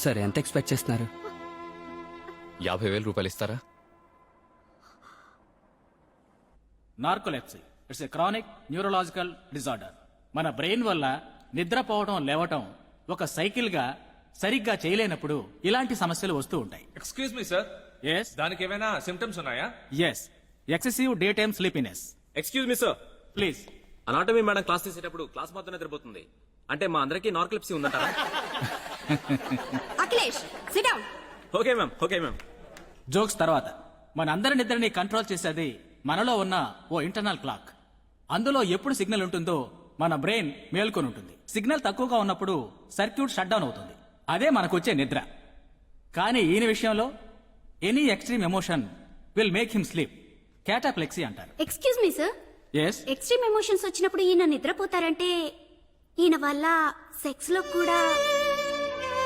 సరే, ఎంత ఎక్స్పెక్ట్ చేస్తున్నారు? 50,000 రూపాయలు ఇస్తారా? Narcolepsy it's a chronic neurological disorder. మన బ్రెయిన్ వల్ల నిద్రపోవడం లేవటం ఒక సైకిల్ గా సరిగ్గా చేయలేనప్పుడు ఇలాంటి సమస్యలు వస్తూ ఉంటాయి. ఎక్స్క్యూజ్ మీ సార్, ఎస్ దానికి ఏమైనా సిమ్టమ్స్ ఉన్నాయా? Yes, excessive day time sleepiness. Excuse me sir, please. Anatomy madam class తీసేటప్పుడు క్లాస్ మొత్తం నిద్రపోతుంది. అంటే మా అందరికీ నార్కోలెప్సీ ఉందంటారా? Akhilesh sit down. Okay ma'am, okay ma'am. Jokes తర్వాత, మన అందరి నిద్రని కంట్రోల్ చేసేది మనలో ఉన్న ఓ ఇంటర్నల్ క్లాక్. అందులో ఎప్పుడు సిగ్నల్ ఉంటుందో మన బ్రెయిన్ మేల్కొని ఉంటుంది. సిగ్నల్ తక్కువగా ఉన్నప్పుడు సర్క్యూట్ షట్ డౌన్ అవుతుంది. అదే మనకు వచ్చే నిద్ర. కానీ ఈయన విషయంలో any extreme emotion will make him sleep. Cataplexy అంటారు. Excuse me sir, yes, extreme emotions వచ్చినప్పుడు ఈయన నిద్రపోతారంటే ఈయన వల్ల సెక్స్ లో కూడా